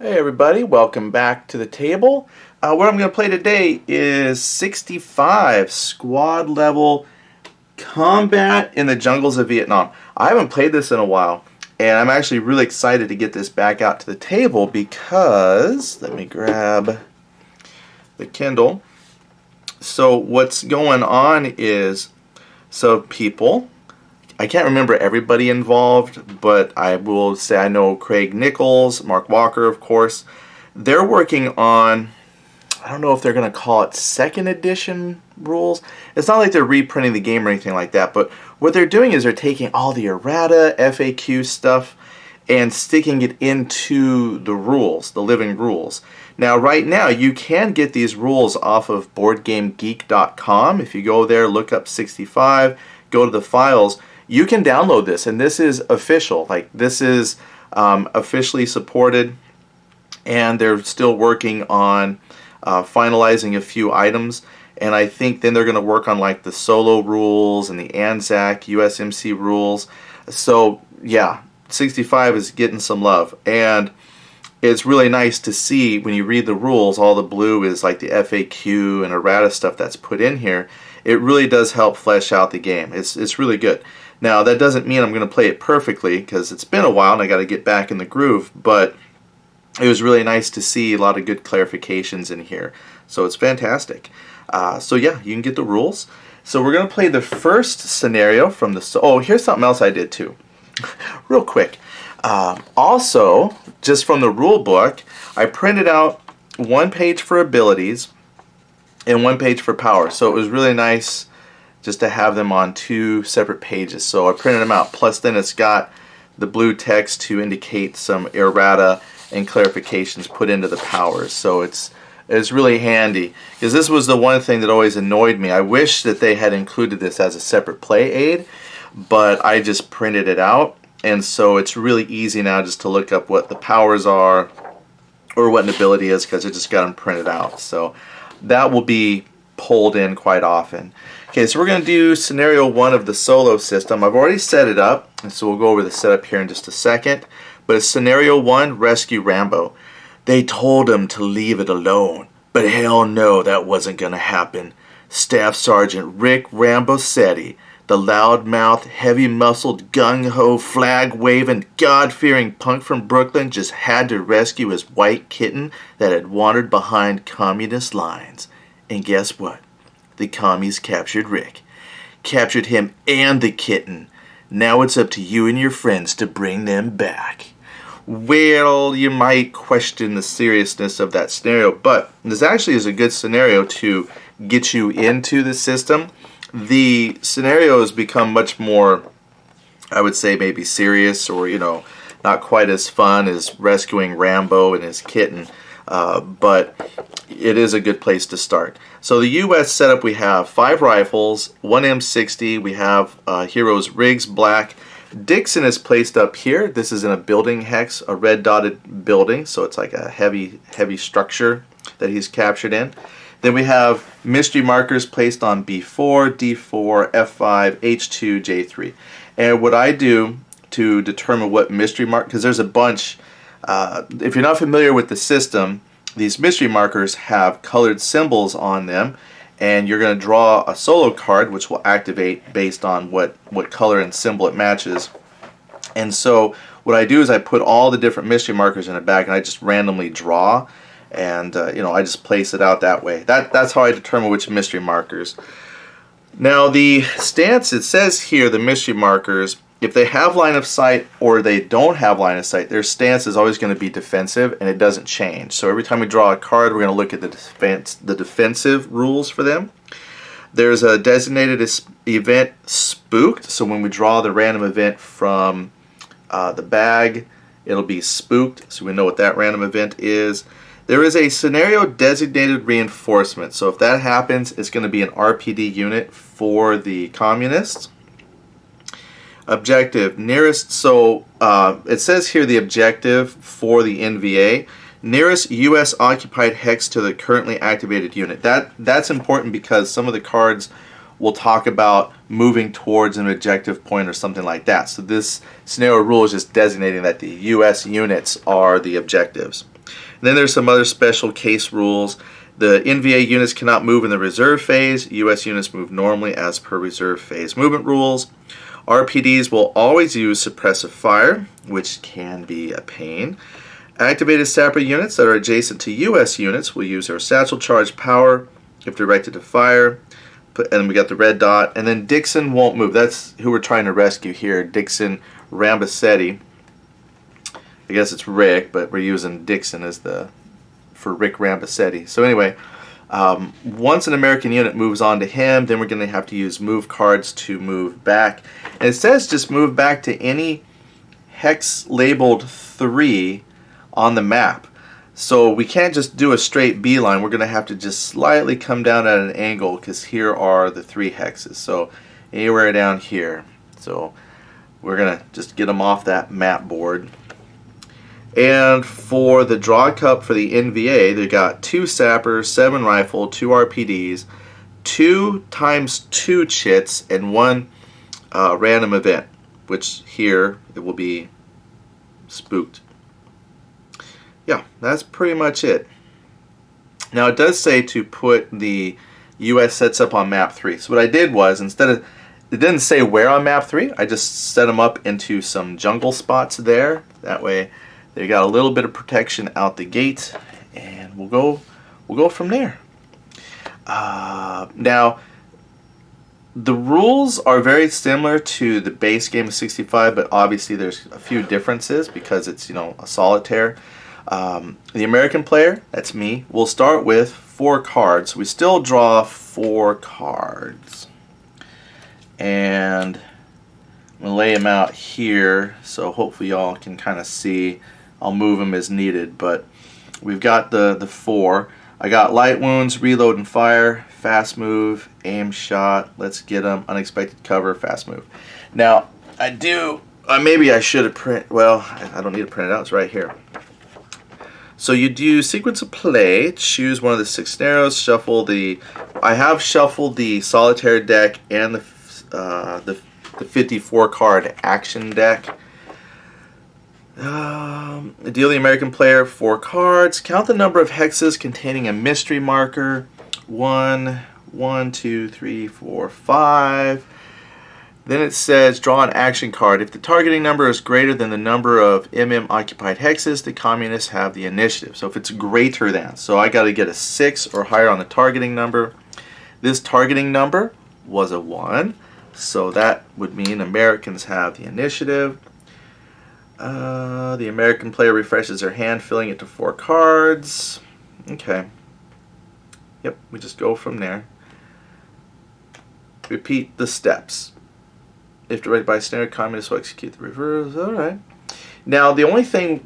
Hey everybody, welcome back to the table. What I'm going to play today is 65 squad level combat in the jungles of Vietnam. I haven't played this in a while, and I'm actually really excited to get this back out to the table because, let me grab the Kindle. So what's going on is, people, I can't remember everybody involved, but I will say I know Craig Nichols, Mark Walker, of course. They're working on, I don't know if they're going to call it second edition rules. It's not like they're reprinting the game or anything like that, but what they're doing is they're taking all the errata, FAQ stuff, and sticking it into the rules, the living rules. Now, right now, you can get these rules off of BoardGameGeek.com. If you go there, look up 65, go to the files, you can download this, and this is official. Like, this is officially supported, and they're still working on finalizing a few items. And I think then they're going to work on like the solo rules and the ANZAC USMC rules. So yeah, 65 is getting some love, and it's really nice to see when you read the rules. All the blue is like the FAQ and errata stuff that's put in here. It really does help flesh out the game. It's really good. Now, that doesn't mean I'm going to play it perfectly because it's been a while and I got to get back in the groove, but it was really nice to see a lot of good clarifications in here. So it's fantastic. So yeah, you can get the rules. So we're going to play the first scenario from the... Oh, here's something else I did too. Real quick. Also, just from the rule book, I printed out one page for abilities and one page for power. So it was really nice just to have them on two separate pages. So I printed them out. Plus then it's got the blue text to indicate some errata and clarifications put into the powers. So it's really handy, because this was the one thing that always annoyed me. I wish that they had included this as a separate play aid, but I just printed it out, and so it's really easy now just to look up what the powers are or what an ability is, because I just got them printed out. So that will be pulled in quite often. Okay, so we're going to do scenario 1 of the solo system. I've already set it up, and so we'll go over the setup here in just a second. But it's scenario 1, Rescue Rambo. They told him to leave it alone, but hell no, that wasn't going to happen. Staff Sergeant Rick Rambosetti, the loudmouth, heavy-muscled, gung-ho, flag-waving, God-fearing punk from Brooklyn, just had to rescue his white kitten that had wandered behind communist lines. And guess what? The commies captured Rick. Captured him and the kitten. Now it's up to you and your friends to bring them back. Well, you might question the seriousness of that scenario, but this actually is a good scenario to get you into the system. The scenario has become much more, I would say, maybe serious, or, not quite as fun as rescuing Rambo and his kitten, but it is a good place to start. So the U.S. setup, we have 5 rifles, 1 M60, we have Heroes Riggs Black. Dixon is placed up here. This is in a building hex, a red dotted building, so it's like a heavy structure that he's captured in. Then we have mystery markers placed on B4, D4, F5, H2, J3. And what I do to determine what mystery mark, because there's a bunch, if you're not familiar with the system, these mystery markers have colored symbols on them, and you're going to draw a solo card which will activate based on what color and symbol it matches. And so what I do is I put all the different mystery markers in a bag, and I just randomly draw, and I just place it out that way. That's how I determine which mystery markers. Now the stance, it says here, the mystery markers, if they have line of sight or they don't have line of sight, their stance is always going to be defensive, and it doesn't change. So every time we draw a card, we're going to look at the defensive rules for them. There's a designated event, spooked. So when we draw the random event from the bag, it'll be spooked, so we know what that random event is. There is a scenario designated reinforcement. So if that happens, it's going to be an RPD unit for the communists. Objective, nearest, so it says here the objective for the NVA, nearest U.S. occupied hex to the currently activated unit. That's important because some of the cards will talk about moving towards an objective point or something like that. So this scenario rule is just designating that the U.S. units are the objectives. And then there's some other special case rules. The NVA units cannot move in the reserve phase. U.S. units move normally as per reserve phase movement rules. RPDs will always use suppressive fire, which can be a pain. Activated sapper units that are adjacent to U.S. units will use their satchel charge power if directed to fire. And we got the red dot. And then Dixon won't move. That's who we're trying to rescue here, Dixon Rambosetti. I guess it's Rick, but we're using Dixon as for Rick Rambosetti. So anyway, once an American unit moves on to him, then we're going to have to use move cards to move back. And it says just move back to any hex labeled 3 on the map. So we can't just do a straight beeline. We're going to have to just slightly come down at an angle because here are the 3 hexes. So anywhere down here. So we're going to just get them off that map board. And for the draw cup for the NVA, they got 2 sappers, 7 rifle, 2 RPDs, 2 times 2 chits, and 1 random event, which here it will be spooked. Yeah, that's pretty much it. Now it does say to put the US sets up on map 3. So what I did was, it didn't say where on map 3, I just set them up into some jungle spots there. That way they got a little bit of protection out the gate, and we'll go from there. Now, the rules are very similar to the base game of 65, but obviously there's a few differences because it's, you know, a solitaire. The American player, that's me, will start with 4 cards. We still draw 4 cards. And I'm going to lay them out here so hopefully y'all can kind of see. I'll move them as needed, but we've got the 4. I got light wounds, reload and fire, fast move, aim shot, let's get them, unexpected cover, fast move. Now, I do, maybe I should have well, I don't need to print it out, it's right here. So you do sequence of play, choose one of the 6 scenarios, shuffle I have shuffled the solitaire deck and the 54 card action deck. Deal the American player 4 cards. Count the number of hexes containing a mystery marker. 1, 2, 3, 4, 5. Then it says draw an action card. If the targeting number is greater than the number of occupied hexes, the communists have the initiative. So if it's greater than, so I got to get a 6 or higher on the targeting number. This targeting number was a 1, so that would mean Americans have the initiative. The American player refreshes their hand, filling it to 4 cards. Okay. Yep, we just go from there. Repeat the steps. If directed by standard, communists will execute the reverse. Alright. Now, the only thing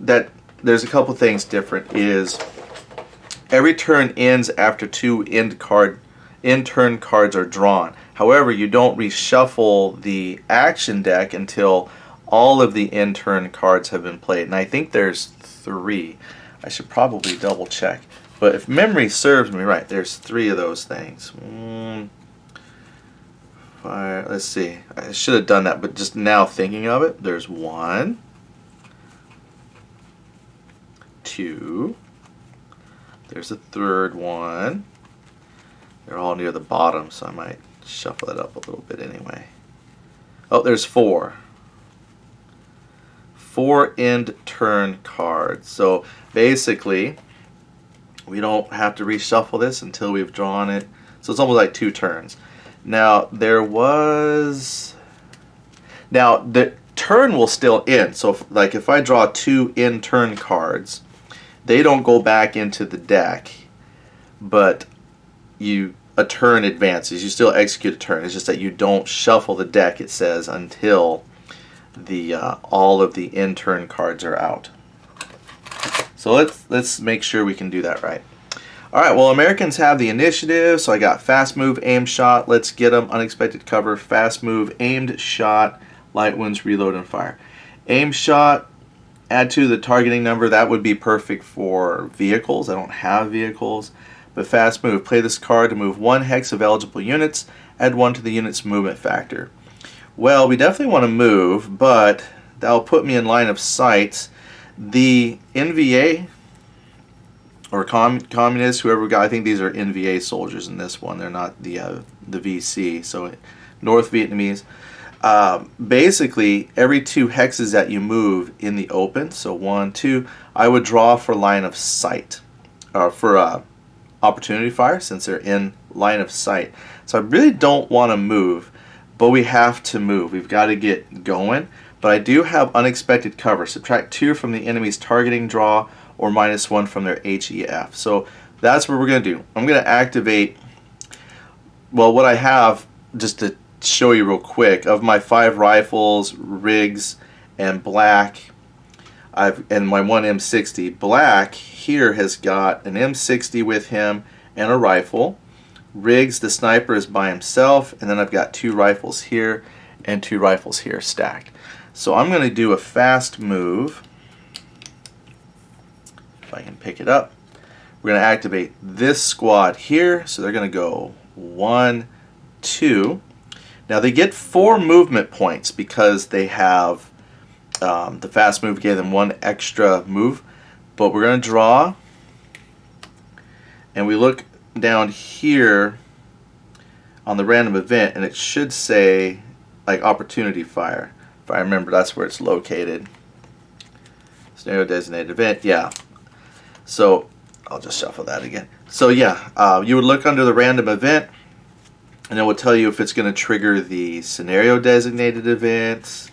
there's a couple things different is every turn ends after 2 end-turn cards are drawn. However, you don't reshuffle the action deck until all of the end-turn cards have been played. And I think there's 3. I should probably double check. But if memory serves me right, there's 3 of those things. Fire. Let's see. I should have done that, but just now thinking of it, there's 1, 2. There's a 3rd one. They're all near the bottom, so I might shuffle it up a little bit anyway. Oh, there's 4. 4 end turn cards. So basically, we don't have to reshuffle this until we've drawn it. So it's almost like 2 turns. Now the turn will still end. So if I draw 2 end turn cards, they don't go back into the deck, but a turn advances. You still execute a turn. It's just that you don't shuffle the deck, it says, until all of the end turn cards are out. So let's make sure we can do that right. Alright, well, Americans have the initiative, so I got fast move, aim shot, let's get them, unexpected cover, fast move, aimed shot, light wounds, reload, and fire. Aim shot, add to the targeting number, that would be perfect for vehicles. I don't have vehicles. But fast move, play this card to move 1 hex of eligible units, add 1 to the unit's movement factor. Well, we definitely want to move, but that'll put me in line of sight. The NVA or communists, whoever got. I think these are NVA soldiers in this one. They're not the VC. So North Vietnamese. Basically, every 2 hexes that you move in the open, so 1, 2, I would draw for line of sight, or for opportunity fire, since they're in line of sight. So I really don't want to move, but we have to move. We've got to get going. But I do have unexpected cover. Subtract 2 from the enemy's targeting draw, or -1 from their HEF. So that's what we're going to do. I'm going to activate, well, what I have, just to show you real quick, of my 5 rifles, rigs, and black, and my 1 M60. Black here has got an M60 with him and a rifle. Riggs, the sniper, is by himself, and then I've got 2 rifles here and 2 rifles here stacked. So I'm going to do a fast move. If I can pick it up. We're going to activate this squad here, so they're going to go 1, 2. Now they get 4 movement points because they have the fast move gave them 1 extra move. But we're going to draw, and we look down here on the random event, and it should say like opportunity fire. If I remember, that's where it's located. Scenario designated event, yeah. So I'll just shuffle that again. So yeah, you would look under the random event, and it will tell you if it's going to trigger the scenario designated events,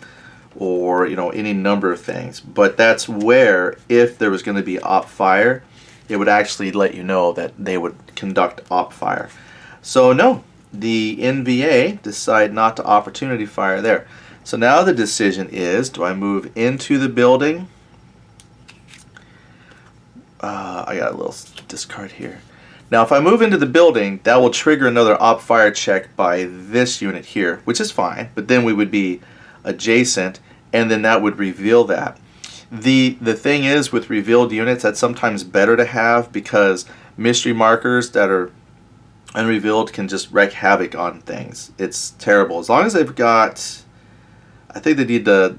or any number of things. But that's where, if there was going to be op fire, it would actually let you know that they would conduct op fire. So no, the NVA decide not to opportunity fire there. So now the decision is, do I move into the building? I got a little discard here. Now if I move into the building, that will trigger another op fire check by this unit here, which is fine, but then we would be adjacent, and then that would reveal that. The thing is, with revealed units, that's sometimes better to have, because mystery markers that are unrevealed can just wreak havoc on things. It's terrible. As long as they've got, I think they need the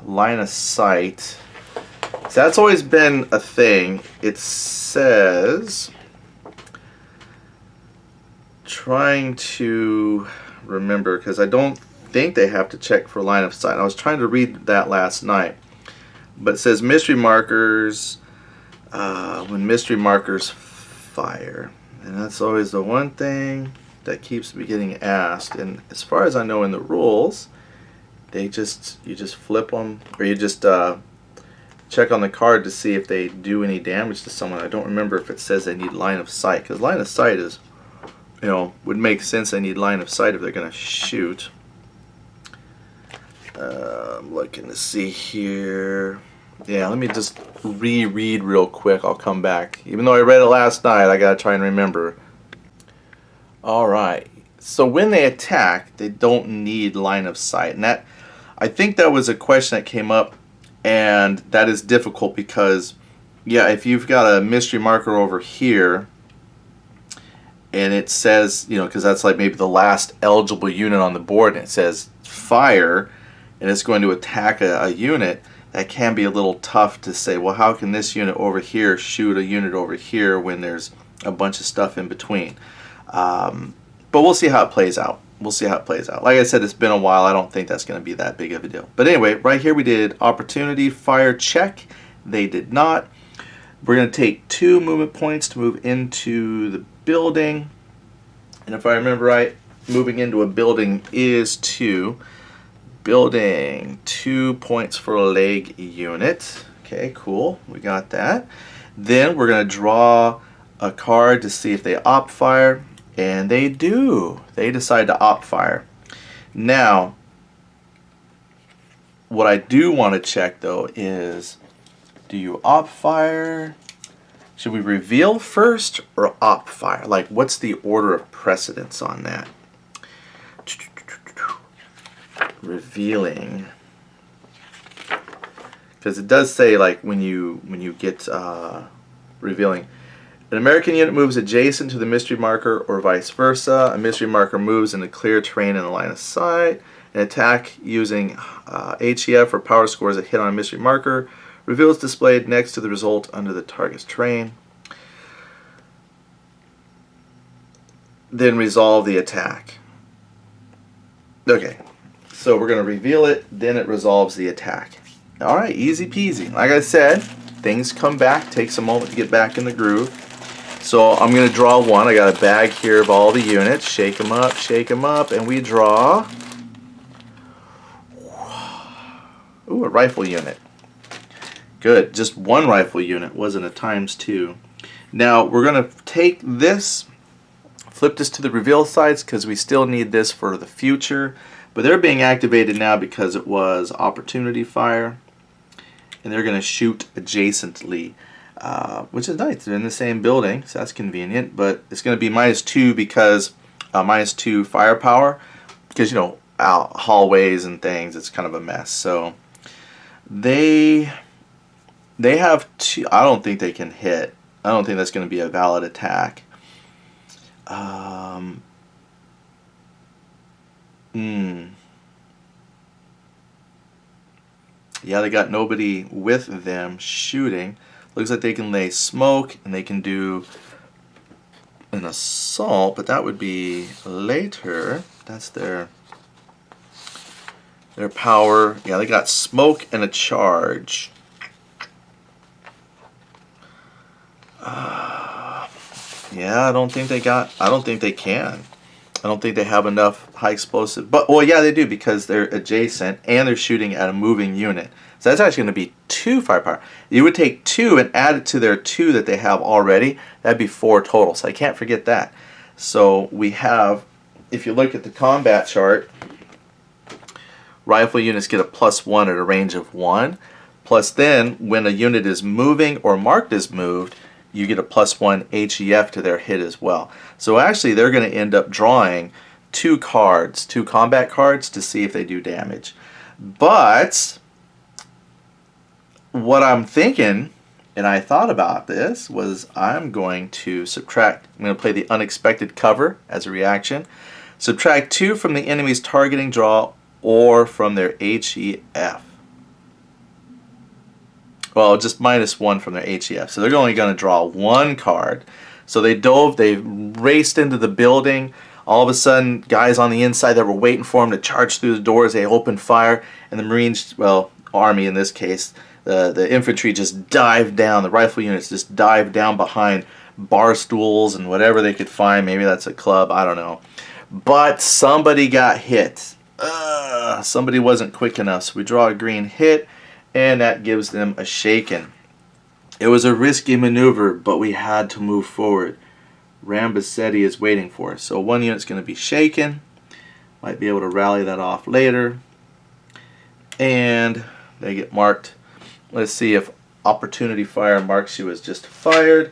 line of sight. So that's always been a thing. It says, trying to remember, because I don't think they have to check for line of sight. I was trying to read that last night, but it says mystery markers, when mystery markers fire, and that's always the one thing that keeps me getting asked. And as far as I know in the rules, you just flip them, or you just check on the card to see if they do any damage to someone. I don't remember if it says they need line of sight, because line of sight is, would make sense. They need line of sight if they're going to shoot. I'm looking to see here. Yeah, let me just reread real quick. I'll come back. Even though I read it last night, I gotta try and remember. Alright, so when they attack, they don't need line of sight. And that, I think that was a question that came up, and that is difficult because, yeah, if you've got a mystery marker over here, and it says, because that's like maybe the last eligible unit on the board, and it says fire, and it's going to attack a unit, that can be a little tough to say, well, how can this unit over here shoot a unit over here when there's a bunch of stuff in between? But we'll see how it plays out. We'll see how it plays out. Like I said, it's been a while. I don't think that's going to be that big of a deal. But anyway, right here we did opportunity fire check. They did not. We're going to take 2 movement points to move into the building. And if I remember right, moving into a building is 2. Building, 2 points for a leg unit. Okay, cool. We got that. Then we're going to draw a card to see if they op fire. And they do. They decide to op fire. Now, what I do want to check though is, do you op fire? Should we reveal first or op fire? Like, what's the order of precedence on that? Revealing, because it does say, like, when you get revealing, an American unit moves adjacent to the mystery marker or vice versa. A mystery marker moves in a clear terrain in a line of sight. An attack using HEF or power scores a hit on a mystery marker Reveal is displayed next to the result under the target's terrain. Then resolve the attack. Okay, so we're going to reveal it, then it resolves the attack. Alright, easy peasy. Like I said, things come back, takes a moment to get back in the groove. So I'm going to draw one. I got a bag here of all the units. Shake them up, and we draw a rifle unit. Good, just one rifle unit, wasn't a ×2. Now we're going to take this, flip this to the reveal sides because we still need this for the future. But they're being activated now because it was opportunity fire. And they're going to shoot adjacently, which is nice. They're in the same building, so that's convenient. But it's going to be -2 because -2 firepower, because, you know, out hallways and things, it's kind of a mess. So they have two. I don't think they can hit. I don't think that's going to be a valid attack. Yeah, they got nobody with them shooting. Looks like they can lay smoke and they can do an assault, but that would be later. That's their power. Yeah, they got smoke and a charge. Yeah, I don't think they can. I don't think they have enough high explosive. But, well, yeah, they do because they're adjacent and they're shooting at a moving unit. So that's actually going to be 2 firepower. You would take 2 and add it to their 2 that they have already. That'd be 4 total. So I can't forget that. So we have, if you look at the combat chart, rifle units get a +1 at a range of 1. Plus then, when a unit is moving or marked as moved, you get a +1 HEF to their hit as well. So actually they're going to end up drawing 2 cards, 2 combat cards, to see if they do damage. But what I'm thinking, and I thought about this, was I'm going to subtract. I'm going to play the unexpected cover as a reaction. Subtract 2 from the enemy's targeting draw or from their HEF. Well, just -1 from their HEF. So they're only going to draw 1 card. So they raced into the building. All of a sudden, guys on the inside that were waiting for them to charge through the doors, they opened fire. And the Marines, well, Army in this case, the infantry just dived down. The rifle units just dived down behind bar stools and whatever they could find. Maybe that's a club, I don't know. But somebody got hit. Somebody wasn't quick enough. So we draw a green hit. And that gives them a shaken. It was a risky maneuver, but we had to move forward. Rambosetti is waiting for us. So 1 unit's going to be shaken. Might be able to rally that off later. And they get marked. Let's see if opportunity fire marks you as just fired,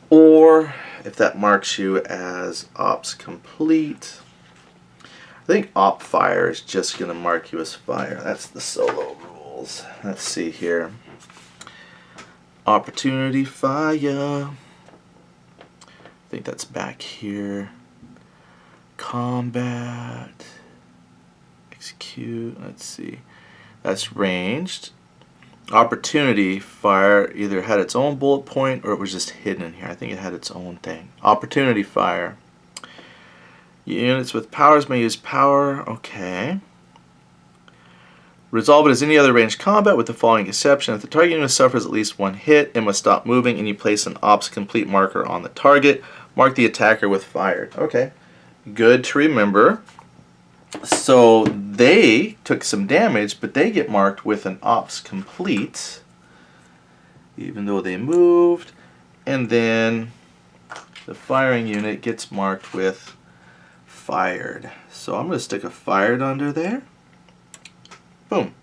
or if that marks you as ops complete. I think op fire is just going to mark you as fire. That's the solo rule. Let's see here. Opportunity fire. I think that's back here. Combat. Execute. Let's see. That's ranged. Opportunity fire either had its own bullet point or it was just hidden in here. I think it had its own thing. Opportunity fire. Units with powers may use power. Okay. Resolve it as any other ranged combat with the following exception. If the target unit suffers at least 1 hit, it must stop moving and you place an ops complete marker on the target. Mark the attacker with fired. Okay, good to remember. So they took some damage, but they get marked with an ops complete, even though they moved. And then the firing unit gets marked with fired. So I'm going to stick a fired under there. Boom.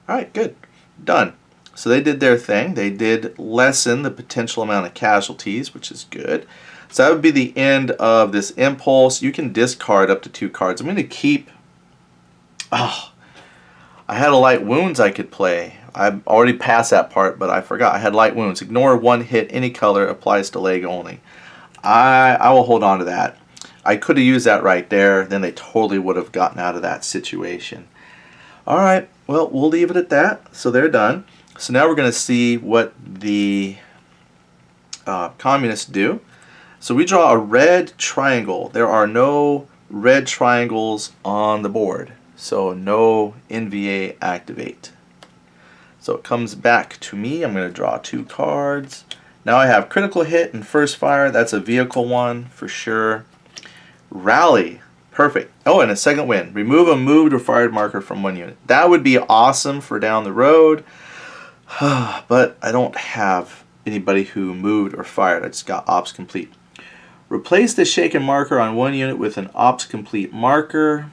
Alright, good. Done. So they did their thing. They did lessen the potential amount of casualties, which is good. So that would be the end of this impulse. You can discard up to 2 cards. I'm going to keep... Oh, I had a light wounds I could play. I already passed that part, but I forgot. I had light wounds. Ignore 1 hit, any color, applies to leg only. I will hold on to that. I could have used that right there. Then they totally would have gotten out of that situation. Alright, well, we'll leave it at that. So they're done. So now we're going to see what the communists do. So we draw a red triangle. There are no red triangles on the board, so no NVA activate. So it comes back to me. I'm going to draw 2 cards. Now I have critical hit and first fire. That's a vehicle one for sure. Rally. Perfect. Oh, and a second win. Remove a moved or fired marker from 1 unit. That would be awesome for down the road. But I don't have anybody who moved or fired. I just got ops complete. Replace the shaken marker on 1 unit with an ops complete marker.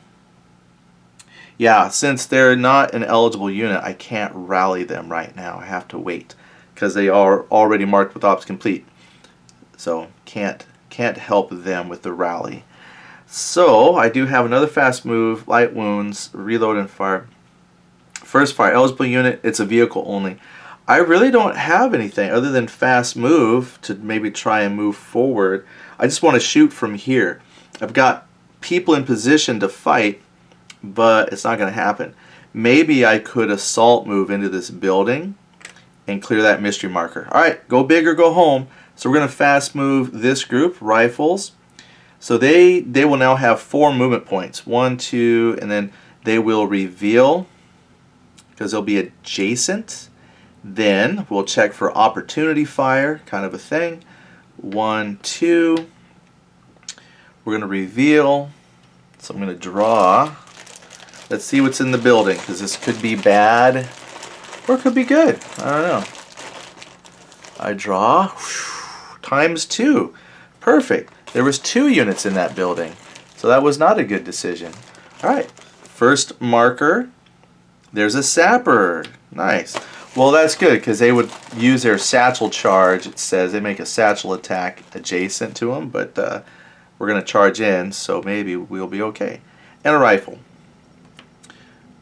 Yeah, since they're not an eligible unit, I can't rally them right now. I have to wait because they are already marked with ops complete. So can't help them with the rally. So I do have another fast move, light wounds, reload and fire. First fire, eligible unit, it's a vehicle only. I really don't have anything other than fast move to maybe try and move forward. I just want to shoot from here. I've got people in position to fight, but it's not going to happen. Maybe I could assault move into this building and clear that mystery marker. Alright, go big or go home. So we're going to fast move this group, rifles. So they will now have 4 movement points. 1, 2, and then they will reveal because they'll be adjacent. Then we'll check for opportunity fire, kind of a thing. 1, 2. We're going to reveal. So I'm going to draw. Let's see what's in the building because this could be bad or it could be good. I don't know. I draw. Times 2. Perfect. There was 2 units in that building. So that was not a good decision. Alright. First marker. There's a sapper. Nice. Well, that's good because they would use their satchel charge. It says they make a satchel attack adjacent to them, but we're going to charge in, so maybe we'll be okay. And a rifle.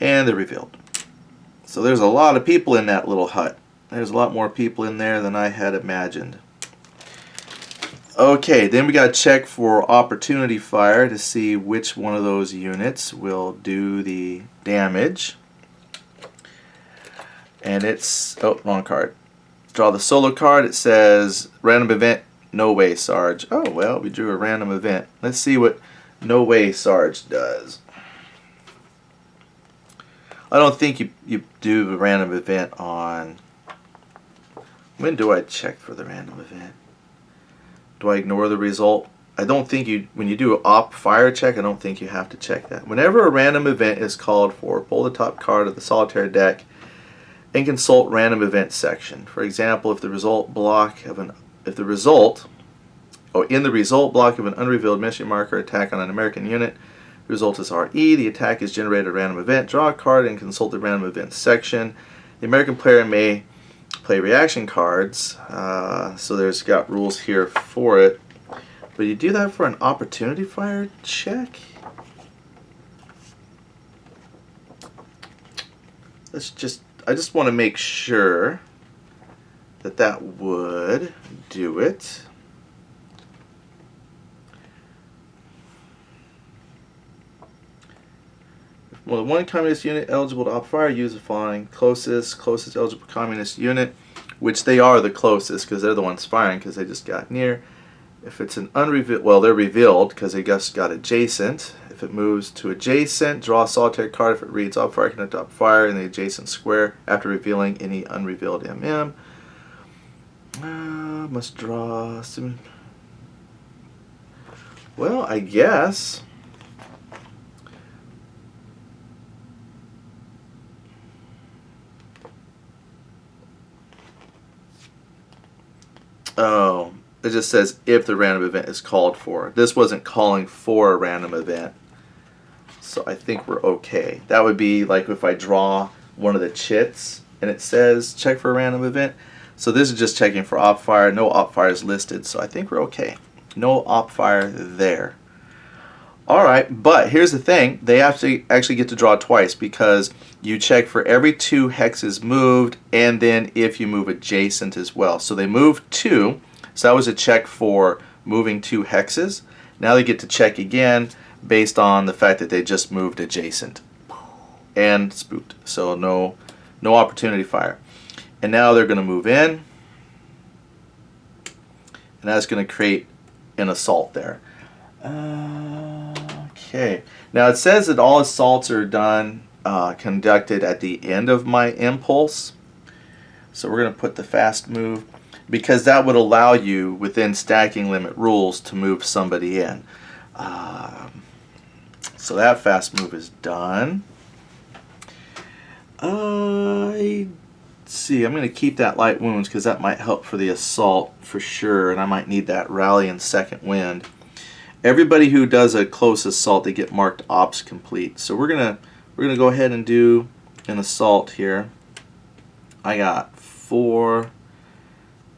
And they're revealed. So there's a lot of people in that little hut. There's a lot more people in there than I had imagined. Okay, then we got to check for opportunity fire to see which one of those units will do the damage. And it's, oh, wrong card. Draw the solo card. It says random event, no way Sarge. Oh, well, we drew a random event. Let's see what no way Sarge does. I don't think you do the random event on, when do I check for the random event? Do I ignore the result? I don't think you, when you do an op fire check, I don't think you have to check that. Whenever a random event is called for, pull the top card of the solitaire deck and consult random event section. For example, if the result block of an, in the result block of an unrevealed mystery marker attack on an American unit, the result is RE. The attack is generated a random event. Draw a card and consult the random event section. The American player may play reaction cards, so there's got rules here for it. But you do that for an opportunity fire check? I just want to make sure that that would do it. Well, the one communist unit eligible to op fire, use the following: closest eligible communist unit, which they are the closest because they're the ones firing because they just got near. If it's an unrevealed, well, they're revealed because they just got adjacent. If it moves to adjacent, draw a solitaire card. If it reads op fire, connect op fire in the adjacent square after revealing any unrevealed MM. Must draw some. Well, I guess. Oh, it just says if the random event is called for. This wasn't calling for a random event. So I think we're okay. That would be like if I draw one of the chits and it says check for a random event. So this is just checking for op fire. No op fire is listed, so I think we're okay. No op fire there. Alright, but here's the thing. They have to actually get to draw twice because you check for every 2 hexes moved and then if you move adjacent as well. So they moved 2, so that was a check for moving 2 hexes. Now they get to check again based on the fact that they just moved adjacent and spooked. So no opportunity fire. And now they're going to move in. And that's going to create an assault there. Okay. Now it says that all assaults are done, conducted at the end of my impulse. So we're going to put the fast move, because that would allow you, within stacking limit rules, to move somebody in. So that fast move is done. See, I'm going to keep that light wounds because that might help for the assault for sure, and I might need that rally and second wind. Everybody who does a close assault, they get marked ops complete. So we're gonna go ahead and do an assault here. I got 4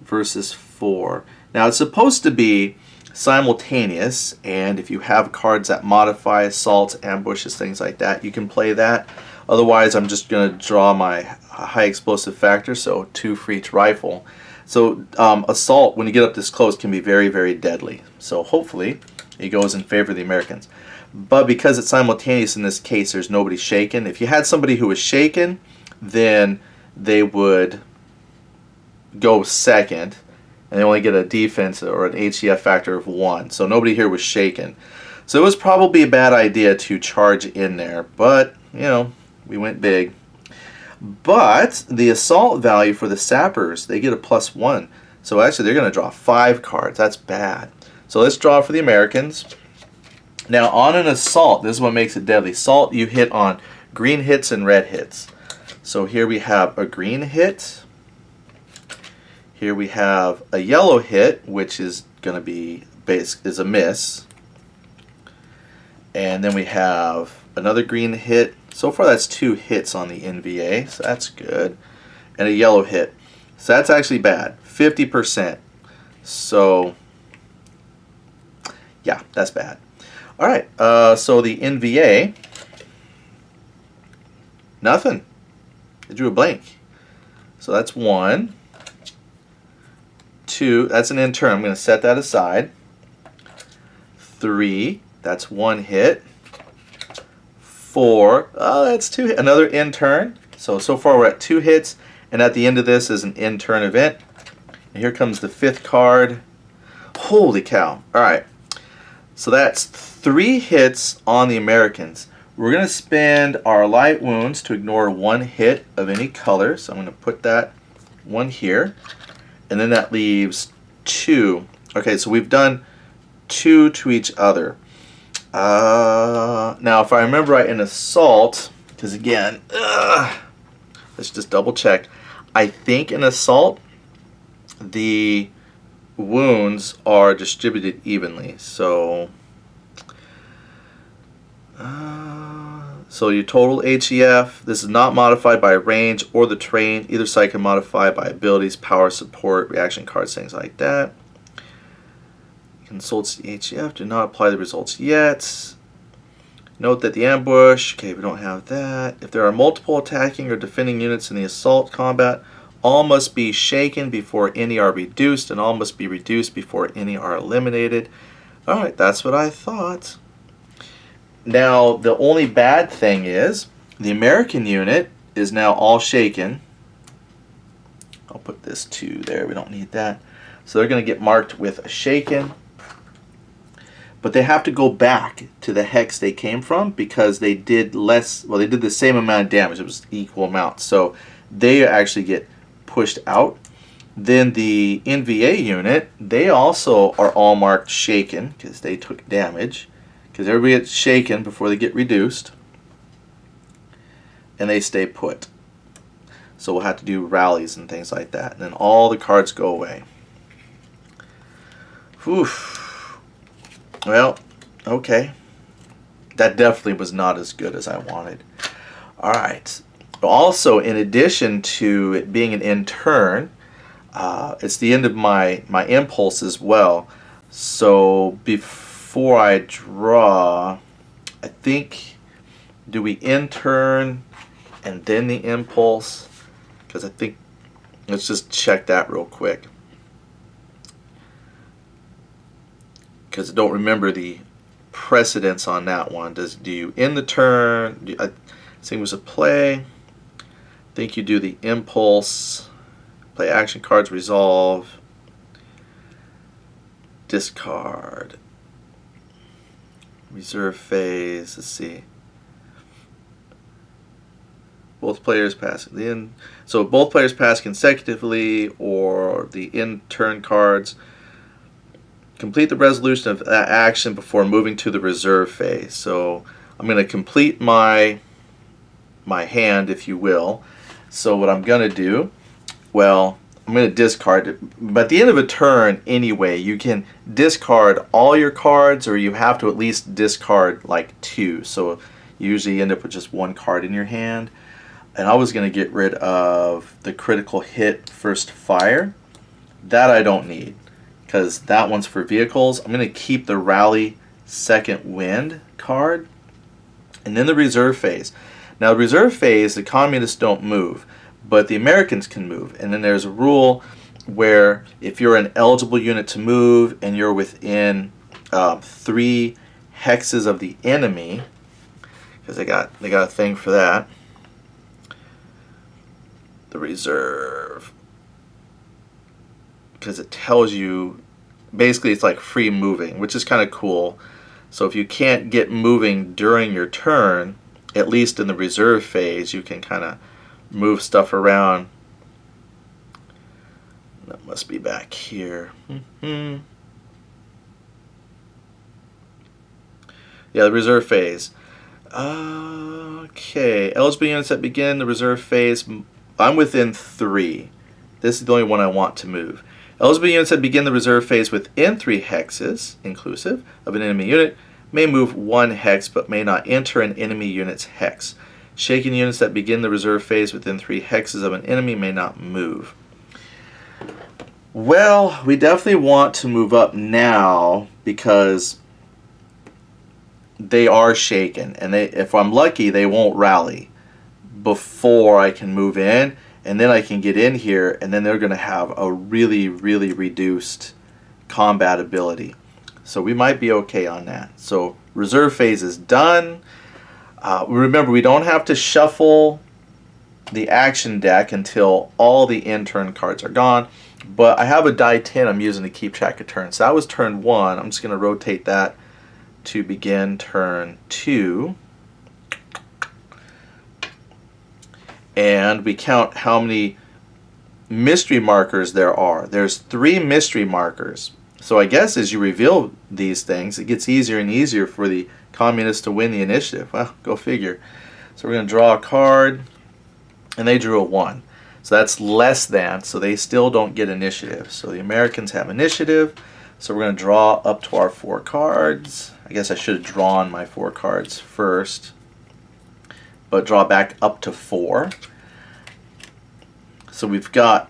versus 4. Now it's supposed to be simultaneous, and if you have cards that modify assaults, ambushes, things like that, you can play that. Otherwise, I'm just going to draw my high explosive factor, so 2 for each rifle. So assault, when you get up this close, can be very, very deadly. So hopefully it goes in favor of the Americans. But because it's simultaneous in this case, there's nobody shaken. If you had somebody who was shaken, then they would go second, and they only get a defense or an HCF factor of 1. So nobody here was shaken. So it was probably a bad idea to charge in there, but you know, we went big. But the assault value for the sappers, they get a +1. So actually they're going to draw 5 cards. That's bad. So let's draw for the Americans. Now on an assault, this is what makes it deadly. Assault, you hit on green hits and red hits. So here we have a green hit. Here we have a yellow hit, which is going to be is a miss. And then we have another green hit. So far that's 2 hits on the NVA, so that's good. And a yellow hit. So that's actually bad. 50%. So yeah, that's bad. All right, so the NVA, nothing. I drew a blank. So that's 1. 2, that's an in turn. I'm going to set that aside. 3, that's 1 hit. 4, that's 2 hit. Another in turn. So far we're at 2 hits, and at the end of this is an in turn event. And here comes the 5th card. Holy cow. All right. So that's 3 hits on the Americans. We're going to spend our light wounds to ignore 1 hit of any color. So I'm going to put that 1 here. And then that leaves 2. Okay, so we've done 2 to each other. Now, if I remember right, in assault, because again, let's just double check. I think in assault, the wounds are distributed evenly. So your total HEF, this is not modified by range or the terrain. Either side can modify by abilities, power, support, reaction cards, things like that. Consults the HEF, do not apply the results yet. Note that the ambush, okay, we don't have that. If there are multiple attacking or defending units in the assault combat, all must be shaken before any are reduced, and all must be reduced before any are eliminated. Alright, that's what I thought. Now, the only bad thing is the American unit is now all shaken. I'll put this 2 there, we don't need that. So they're going to get marked with a shaken. But they have to go back to the hex they came from because they did less, well, they did the same amount of damage. It was equal amount. So they actually get pushed out. Then the NVA unit, they also are all marked shaken because they took damage. Because everybody gets shaken before they get reduced. And they stay put. So we'll have to do rallies and things like that. And then all the cards go away. Whew. Well, okay. That definitely was not as good as I wanted. Alright. Also, in addition to it being an in turn, it's the end of my impulse as well. So before I draw, I think, do we in turn and then the impulse? Because I think, let's just check that real quick. Because I don't remember the precedence on that one. Do you end the turn? I think it was a play. I think you do the impulse. Play action cards, resolve, discard, reserve phase. Let's see. Both players pass in. So both players pass consecutively, or the end turn cards. Complete the resolution of that action before moving to the reserve phase. So I'm going to complete my hand, if you will. So what I'm going to do, well, I'm going to discard it. But at the end of a turn, anyway, you can discard all your cards, or you have to at least discard like 2. So you usually end up with just 1 card in your hand. And I was going to get rid of the critical hit first fire. That I don't need, because that one's for vehicles. I'm going to keep the rally second wind card. And then the reserve phase. Now the reserve phase, the communists don't move, but the Americans can move. And then there's a rule where if you're an eligible unit to move and you're within 3 hexes of the enemy, because they got a thing for that. The reserve, because it tells you, basically it's like free moving, which is kind of cool. So if you can't get moving during your turn, at least in the reserve phase, you can kind of move stuff around. That must be back here. Yeah, the reserve phase. Okay, eligible units that begin the reserve phase. I'm within 3. This is the only one I want to move. Eligible units that begin the reserve phase within 3 hexes, inclusive, of an enemy unit, may move 1 hex but may not enter an enemy unit's hex. Shaken units that begin the reserve phase within 3 hexes of an enemy may not move. Well, we definitely want to move up now because they are shaken, and if I'm lucky, they won't rally before I can move in, and then I can get in here, and then they're going to have a really, really reduced combat ability. So we might be okay on that. So reserve phase is done. Remember, we don't have to shuffle the action deck until all the end turn cards are gone, but I have a die 10 I'm using to keep track of turns. So that was turn 1. I'm just going to rotate that to begin turn 2. And we count how many mystery markers there are. There's 3 mystery markers. So I guess as you reveal these things, it gets easier and easier for the communists to win the initiative. Well, go figure. So we're going to draw a card, and they drew a 1. So that's less than, so they still don't get initiative. So the Americans have initiative. So we're going to draw up to our 4 cards. I guess I should have drawn my 4 cards first, but draw back up to 4. So we've got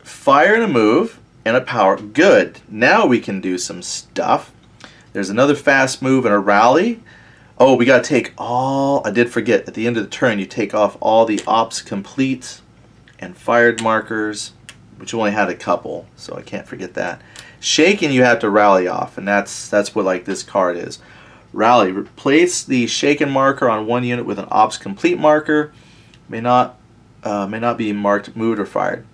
fire and a move and a power. Good. Now we can do some stuff. There's another fast move and a rally. Oh, we got to take all, I did forget, at the end of the turn you take off all the ops complete and fired markers, which only had a couple, so I can't forget that. Shaken you have to rally off, and that's what like this card is. Rally. Replace the shaken marker on 1 unit with an ops complete marker. May not be marked, moved, or fired.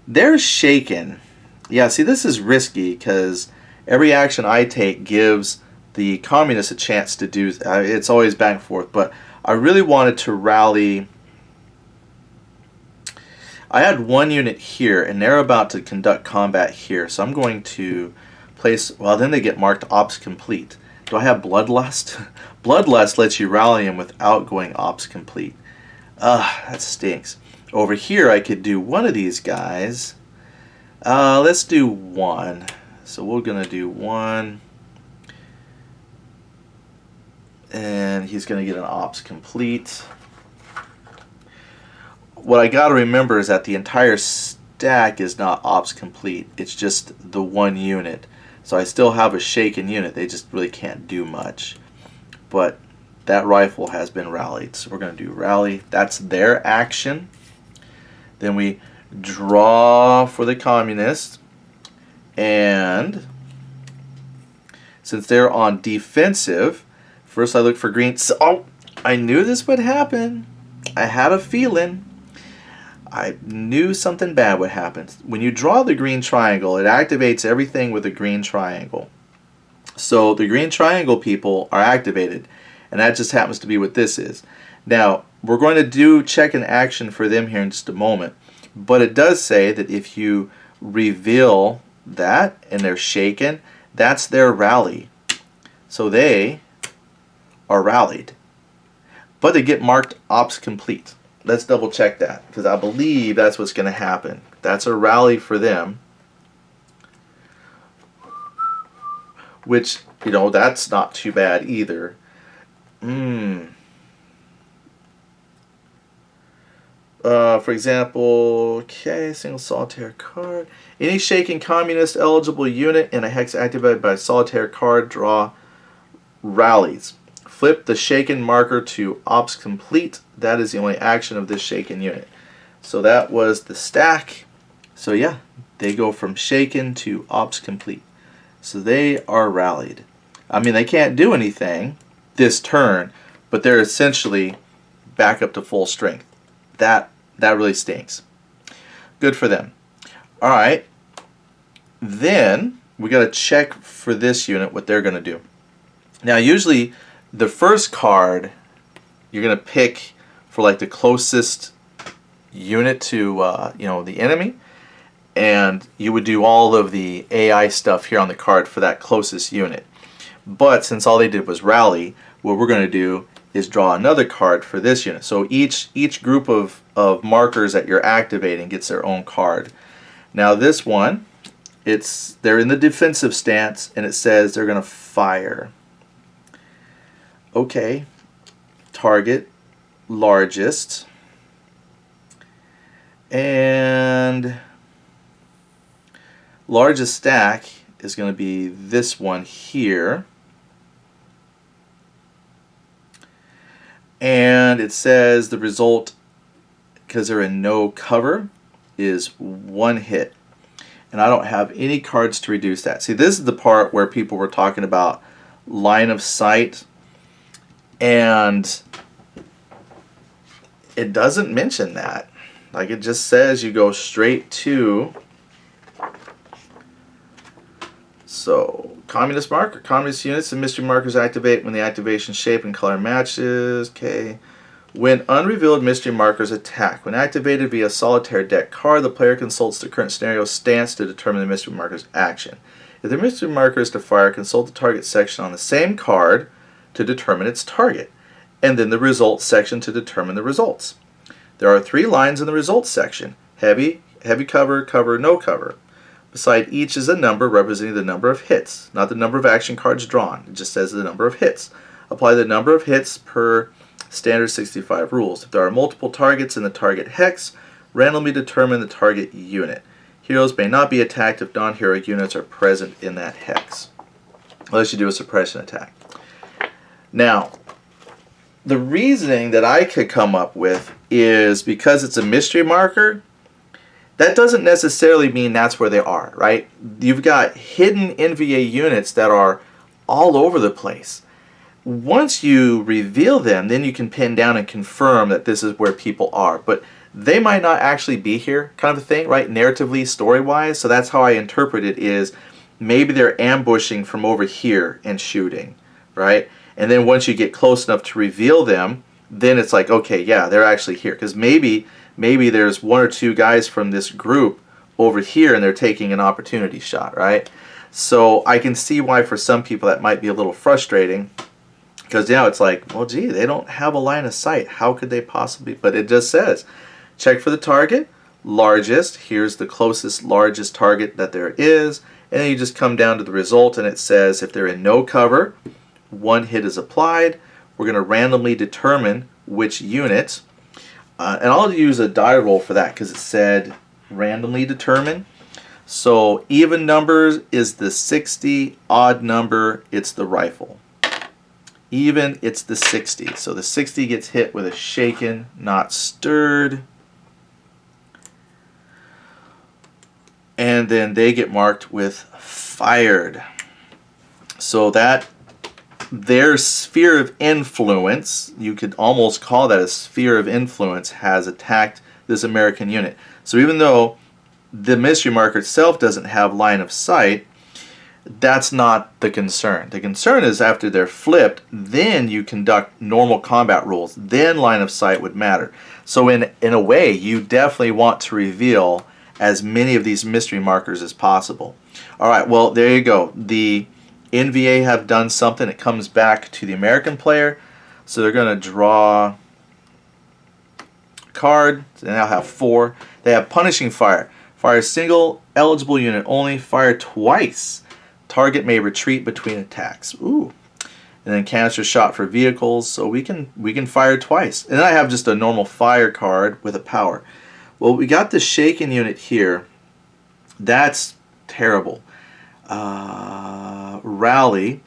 There's shaken. Yeah, see, this is risky because every action I take gives the communists a chance to do. It's always back and forth, but I really wanted to rally. I had 1 unit here, and they're about to conduct combat here, so I'm going to place. Well, then they get marked ops complete. Do I have Bloodlust? Bloodlust lets you rally him without going ops complete. That stinks. Over here I could do one of these guys. Let's do 1. So we're going to do 1. And he's going to get an ops complete. What I got to remember is that the entire stack is not ops complete. It's just the 1 unit. So I still have a shaken unit. They just really can't do much. But that rifle has been rallied. So we're going to do rally. That's their action. Then we draw for the communists. And since they're on defensive, first I look for green. So, oh, I knew this would happen. I had a feeling. I knew something bad would happen. When you draw the green triangle, it activates everything with a green triangle. So the green triangle people are activated, and that just happens to be what this is. Now, we're going to do check in action for them here in just a moment, but it does say that if you reveal that and they're shaken, that's their rally. So they are rallied, but they get marked ops complete. Let's double check that, because I believe that's what's going to happen. That's a rally for them, which, you know, that's not too bad either. For example, okay, single solitaire card. Any shaken communist eligible unit in a hex activated by a solitaire card draw rallies. Flip the shaken marker to ops complete. That is the only action of this shaken unit. So that was the stack. So yeah, they go from shaken to ops complete. So they are rallied. I mean, they can't do anything this turn, but they're essentially back up to full strength. That really stinks. Good for them. All right. Then we got to check for this unit what they're going to do. Now, usually the first card you're going to pick for like the closest unit to the enemy, and you would do all of the AI stuff here on the card for that closest unit. But since all they did was rally, what we're going to do is draw another card for this unit. So each group of markers that you're activating gets their own card. Now this one, they're in the defensive stance, and it says they're going to fire. Okay, target largest, and largest stack is going to be this one here. And it says the result, because they're in no cover, is 1 hit. And I don't have any cards to reduce that. See, this is the part where people were talking about line of sight, and it doesn't mention that. Like, it just says you go straight to, so communist marker, communist units and mystery markers activate when the activation shape and color matches. Okay. When unrevealed mystery markers attack. When activated via solitaire deck card, the player consults the current scenario stance to determine the mystery marker's action. If the mystery marker is to fire, consult the target section on the same card to determine its target, and then the results section to determine the results. There are 3 lines in the results section: heavy, heavy cover, cover, no cover. Beside each is a number representing the number of hits, not the number of action cards drawn. It just says the number of hits. Apply the number of hits per standard 65 rules. If there are multiple targets in the target hex, randomly determine the target unit. Heroes may not be attacked if non-hero units are present in that hex, unless you do a suppression attack. Now, the reasoning that I could come up with is because it's a mystery marker, that doesn't necessarily mean that's where they are, right? You've got hidden NVA units that are all over the place. Once you reveal them, then you can pin down and confirm that this is where people are. But they might not actually be here, kind of a thing, right? Narratively, story-wise. So that's how I interpret it, is maybe they're ambushing from over here and shooting, right? And then once you get close enough to reveal them, then it's like, okay, yeah, they're actually here. Because maybe there's 1 or 2 guys from this group over here and they're taking an opportunity shot, right? So I can see why for some people that might be a little frustrating, because now it's like, well, gee, they don't have a line of sight. How could they possibly? But it just says, check for the target, largest. Here's the closest largest target that there is. And then you just come down to the result, and it says if they're in no cover, 1 hit is applied. We're going to randomly determine which unit. And I'll use a die roll for that because it said randomly determine. So even numbers is the 60, odd number, it's the rifle. Even, it's the 60. So the 60 gets hit with a shaken, not stirred. And then they get marked with fired. So that, their sphere of influence, you could almost call that a sphere of influence, has attacked this American unit. So even though the mystery marker itself doesn't have line of sight, that's not the concern. The concern is after they're flipped, then you conduct normal combat rules. Then line of sight would matter. So in a way, you definitely want to reveal as many of these mystery markers as possible. All right, well, there you go. The NVA have done something. It comes back to the American player. So they're going to draw a card. They now have 4. They have punishing fire. Fire a single eligible unit only. Fire twice. Target may retreat between attacks. Ooh. And then canister shot for vehicles. So we can fire twice. And then I have just a normal fire card with a power. Well, we got the shaken unit here. That's terrible. Rally.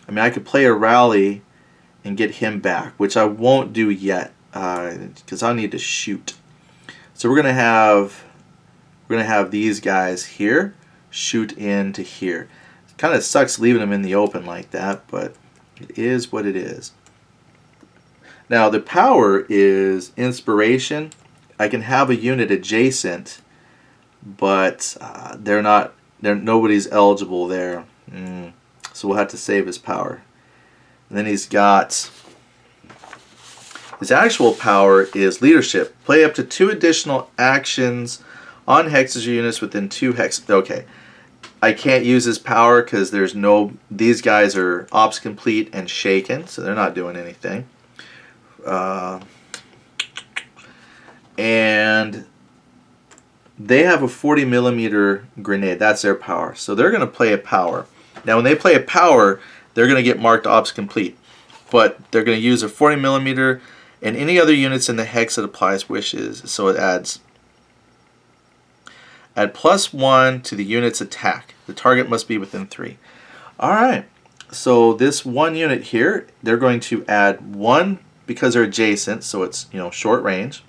I mean, I could play a rally and get him back, which I won't do yet because I need to shoot. So we're gonna have these guys here shoot into here. It kind of sucks leaving them in the open like that, but it is what it is. Now the power is inspiration. I can have a unit adjacent, but nobody's eligible there. So we'll have to save his power. And then he's got his actual power is leadership. Play up to 2 additional actions on hexes or units within 2 hexes. Okay, I can't use his power because there's no. These guys are ops complete and shaken, so they're not doing anything. And they have a 40 millimeter grenade. That's their power. So they're going to play a power. Now when they play a power, they're going to get marked ops complete. But they're going to use a 40 millimeter and any other units in the hex that applies wishes. So it adds add +1 to the unit's attack. The target must be within 3. Alright. So this one unit here, they're going to add 1 because they're adjacent, so it's short range.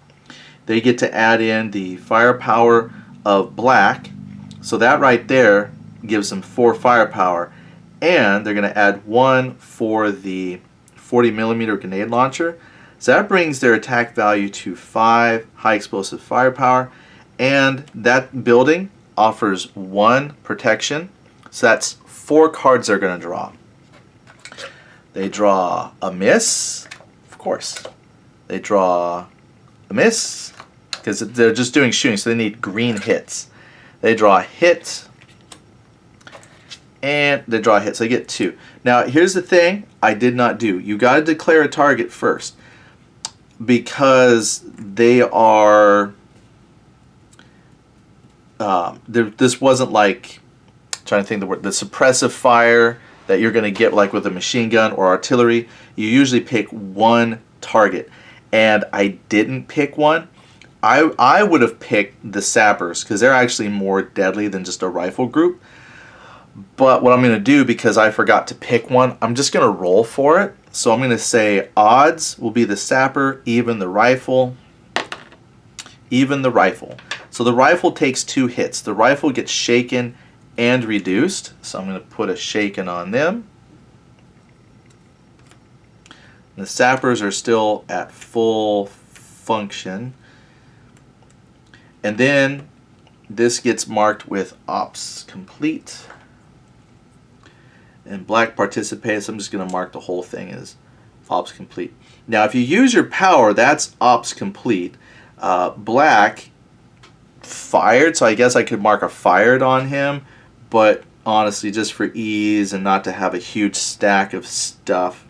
They get to add in the firepower of black, so that right there gives them 4 firepower, and they're going to add 1 for the 40 millimeter grenade launcher. So that brings their attack value to 5 high explosive firepower, and that building offers 1 protection, so that's 4 cards they're going to draw. They draw a miss, of course. They draw a miss, because they're just doing shooting, so they need green hits. They draw a hit, and they draw a hit, so they get 2. Now, here's the thing I did not do. You got to declare a target first, because they are. This wasn't like, I'm trying to think the word, the suppressive fire that you're going to get like with a machine gun or artillery. You usually pick 1 target, and I didn't pick one. I would have picked the sappers because they're actually more deadly than just a rifle group. But what I'm going to do, because I forgot to pick one, I'm just going to roll for it. So I'm going to say odds will be the sapper, even the rifle, even the rifle. So the rifle takes 2 hits. The rifle gets shaken and reduced. So I'm going to put a shaken on them. The sappers are still at full function. And then this gets marked with ops complete. And black participates. I'm just going to mark the whole thing as ops complete. Now if you use your power, that's ops complete. Black fired, so I guess I could mark a fired on him, but honestly, just for ease and not to have a huge stack of stuff,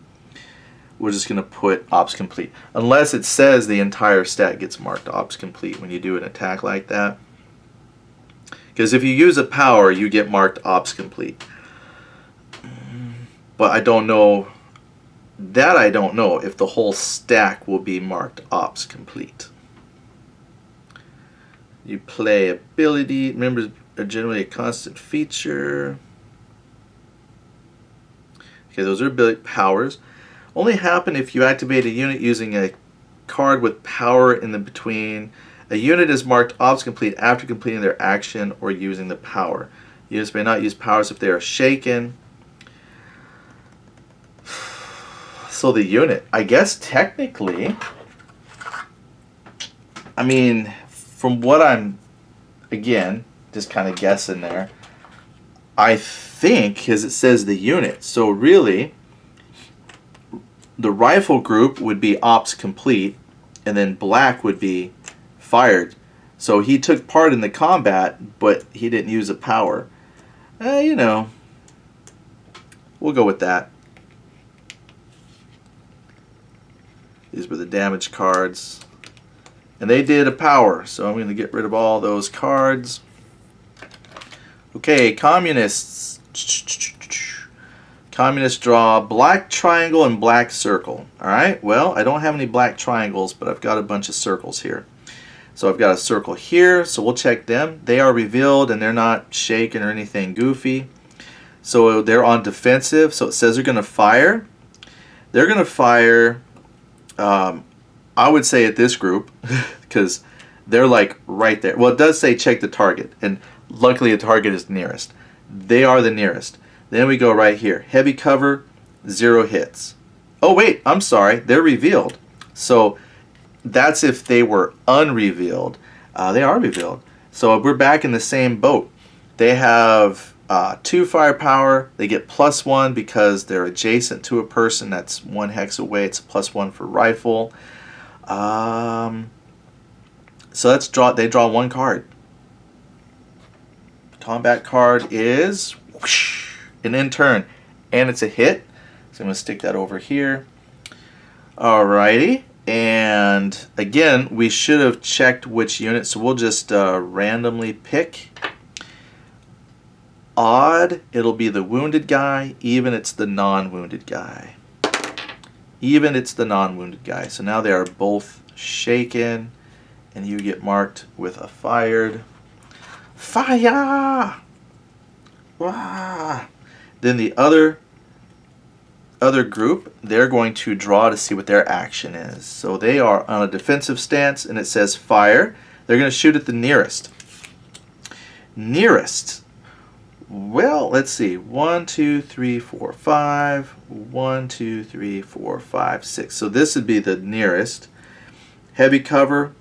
we're just going to put ops complete. Unless it says the entire stat gets marked ops complete when you do an attack like that. Because if you use a power, you get marked ops complete. But I don't know if the whole stack will be marked ops complete. You play ability. Members are generally a constant feature. Okay, those are ability powers. Only happen if you activate a unit using a card with power in the between. A unit is marked ops complete after completing their action or using the power. Units may not use powers if they are shaken. So the unit, I guess technically, I mean, from what I'm, again, just kind of guessing there, I think, because it says the unit, so really, the rifle group would be ops complete, and then black would be fired. So he took part in the combat, but he didn't use a power. You know, we'll go with that. These were the damage cards. And they did a power, so I'm going to get rid of all those cards. Okay, communists. Communists draw black triangle and black circle. Alright, well, I don't have any black triangles, but I've got a bunch of circles here. So I've got a circle here, so we'll check them. They are revealed and they're not shaken or anything goofy. So they're on defensive, so it says they're going to fire. They're going to fire, I would say at this group, because they're like right there. Well, it does say check the target, and luckily the target is nearest. They are the nearest. Then we go right here. Heavy cover, 0 hits. Oh wait, I'm sorry, they're revealed. So that's if they were unrevealed. They are revealed. So we're back in the same boat. They have 2 firepower. They get +1 because they're adjacent to a person. That's 1 hex away. It's a +1 for rifle. So let's draw. They draw 1 card. Combat card is whoosh, an intern, and it's a hit. So I'm going to stick that over here. Alrighty. And again, we should have checked which unit, so we'll just randomly pick. Odd, it'll be the wounded guy. Even, it's the non-wounded guy. Even, it's the non-wounded guy. So now they are both shaken, and you get marked with a fired. Fire! Wah! Then the other group, they're going to draw to see what their action is. So they are on a defensive stance, and it says fire. They're going to shoot at the nearest. Nearest. Well, let's see. 1, 2, 3, 4, 5. 1, 2, 3, 4, 5, 6. So this would be the nearest. Heavy cover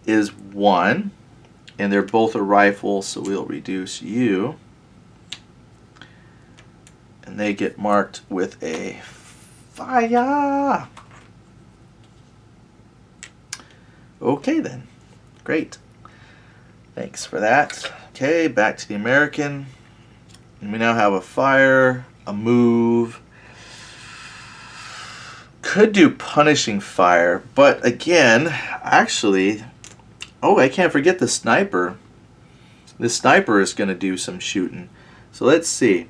is 1, and they're both a rifle, so we'll reduce you. And they get marked with a fire. Okay then. Great. Thanks for that. Okay, back to the American. And we now have a fire, a move. Could do punishing fire, but again, actually, oh, I can't forget the sniper. The sniper is going to do some shooting. So let's see.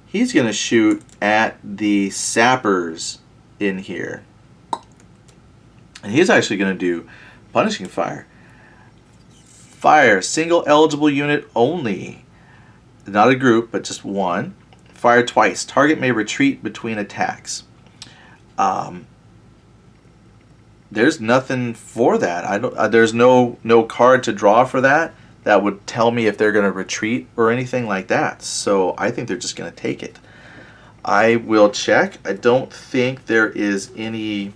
He's going to shoot at the sappers in here. And he's actually going to do punishing fire. Fire, single eligible unit only. Not a group, but just 1. Fire twice. Target may retreat between attacks. There's nothing for that. There's no card to draw for that would tell me if they're going to retreat or anything like that. So I think they're just going to take it. I will check. I don't think there is any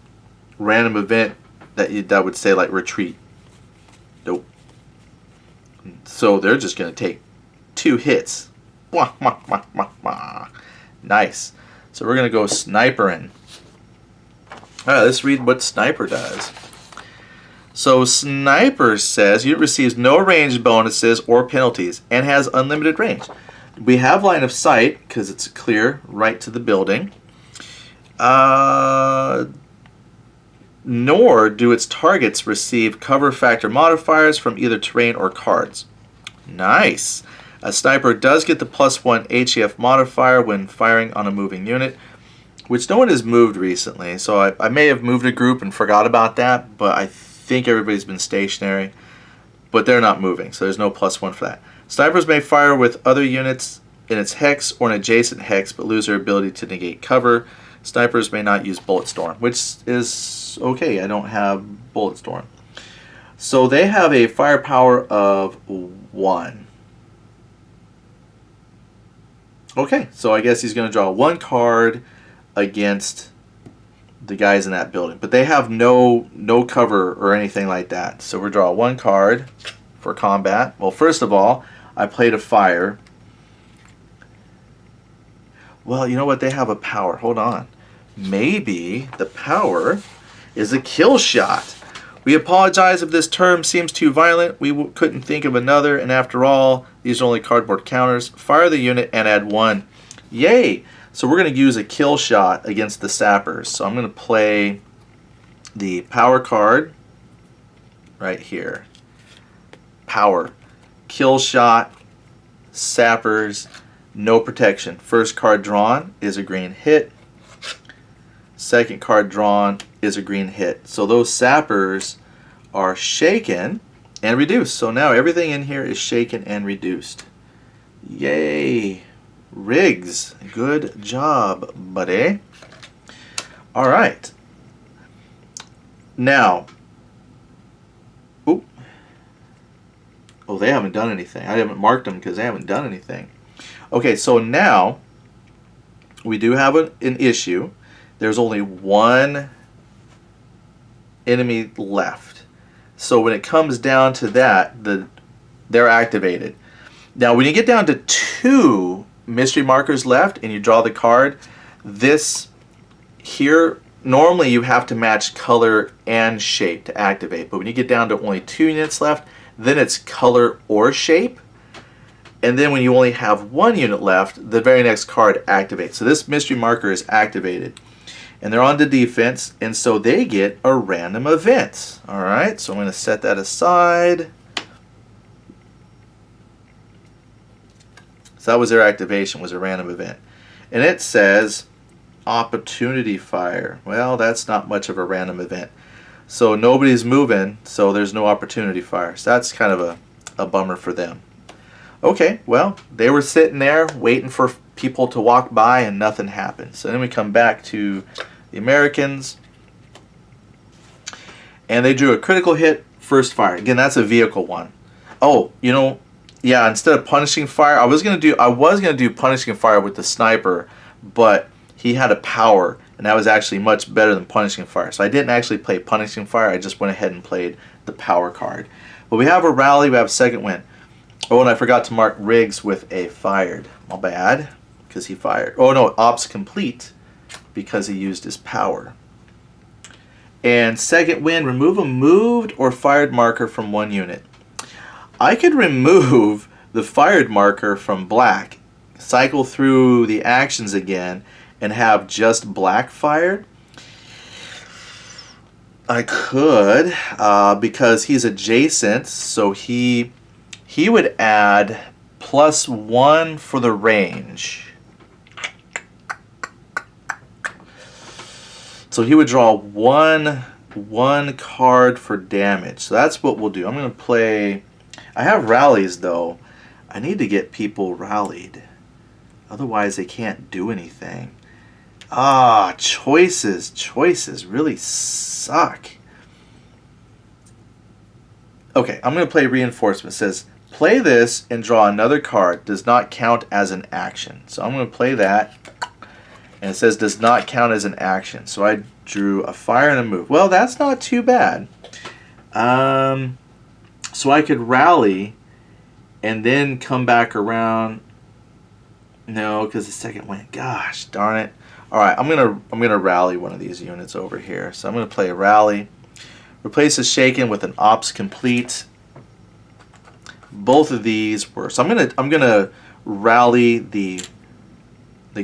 random event that would say like retreat. Nope. So they're just going to take 2 hits. Nice. So we're going to go snipering. Alright, let's read what sniper does. So sniper says unit receives no range bonuses or penalties and has unlimited range. We have line of sight because it's clear right to the building. Nor do its targets receive cover factor modifiers from either terrain or cards. Nice. A sniper does get the +1 HEF modifier when firing on a moving unit, which no one has moved recently. So I may have moved a group and forgot about that, but I think everybody's been stationary. But they're not moving, so there's no +1 for that. Snipers may fire with other units in its hex or an adjacent hex, but lose their ability to negate cover. Snipers may not use Bullet Storm, which is okay. I don't have Bullet Storm. So they have a firepower of 1. Okay, so I guess he's going to draw 1 card against the guys in that building. But they have no cover or anything like that. So we draw one card for combat. Well, first of all, I played a fire. Well, you know what? They have a power. Hold on. Maybe the power is a kill shot. We apologize if this term seems too violent. We couldn't think of another, and after all, these are only cardboard counters. Fire the unit and add 1. Yay! So we're going to use a kill shot against the sappers. So I'm going to play the power card right here. Power. Kill shot. Sappers. No protection. First card drawn is a green hit. Second card drawn is a green hit. So those sappers are shaken and reduced. So now everything in here is shaken and reduced. Yay! Riggs, good job, buddy. All right. Now, oh, they haven't done anything. I haven't marked them because they haven't done anything. Okay, so now we do have an issue. There's only one enemy left. So when it comes down to that, they're activated. Now when you get down to 2 mystery markers left and you draw the card, this here, normally you have to match color and shape to activate. But when you get down to only 2 units left, then it's color or shape. And then when you only have 1 unit left, the very next card activates. So this mystery marker is activated. And they're on to defense, and so they get a random event. Alright, so I'm going to set that aside. So that was their activation, was a random event. And it says opportunity fire. Well, that's not much of a random event. So nobody's moving, so there's no opportunity fire. So that's kind of a bummer for them. Okay, well, they were sitting there waiting for people to walk by and nothing happened. So then we come back to the Americans. And they drew a critical hit, first fire. Again, that's a vehicle one. Oh, you know, yeah, instead of punishing fire, I was gonna do punishing fire with the sniper, but he had a power, and that was actually much better than punishing fire. So I didn't actually play punishing fire, I just went ahead and played the power card. But we have a rally, we have a second win. Oh, and I forgot to mark Riggs with a fired. My bad, because he fired. Oh no, ops complete, because he used his power. And second win, remove a moved or fired marker from 1 unit. I could remove the fired marker from black, cycle through the actions again, and have just black fired. I could, because he's adjacent, so he would add +1 for the range. So he would draw one card for damage. So that's what we'll do. I'm going to play... I have rallies, though. I need to get people rallied. Otherwise, they can't do anything. Ah, choices. Choices really suck. Okay, I'm going to play reinforcement. It says, play this and draw another card. Does not count as an action. So I'm going to play that. And it says does not count as an action. So I drew a fire and a move. Well, that's not too bad. So I could rally and then come back around. No, because the second went. Gosh darn it. Alright, I'm gonna rally one of these units over here. So I'm gonna play a rally. Replace the shaken with an ops complete. Both of these were. So I'm gonna rally the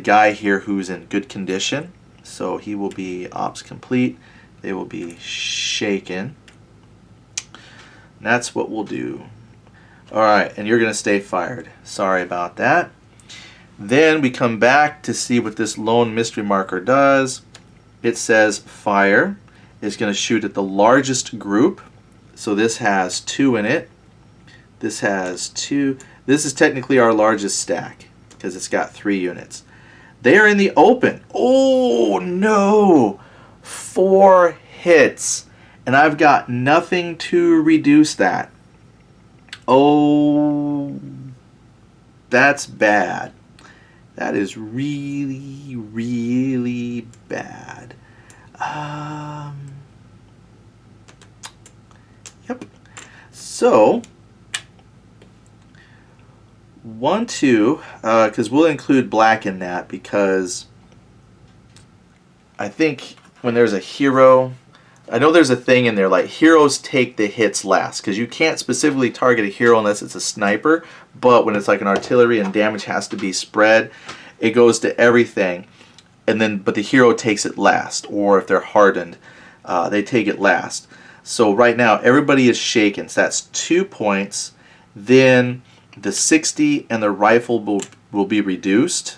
guy here who's in good condition. So he will be ops complete. They will be shaken. And that's what we'll do. Alright, and you're going to stay fired. Sorry about that. Then we come back to see what this lone mystery marker does. It says fire is going to shoot at the largest group. So this has 2 in it. This has 2. This is technically our largest stack because it's got 3 units. They are in the open. Oh no! 4 hits. And I've got nothing to reduce that. Oh, that's bad. That is really, really bad. Yep. So 1, 2, because we'll include black in that, because I think when there's a hero, I know there's a thing in there like heroes take the hits last, because you can't specifically target a hero unless it's a sniper, but when it's like an artillery and damage has to be spread, it goes to everything, and then but the hero takes it last, or if they're hardened, they take it last. So right now everybody is shaken, so that's 2 points. Then the 60 and the rifle will be reduced.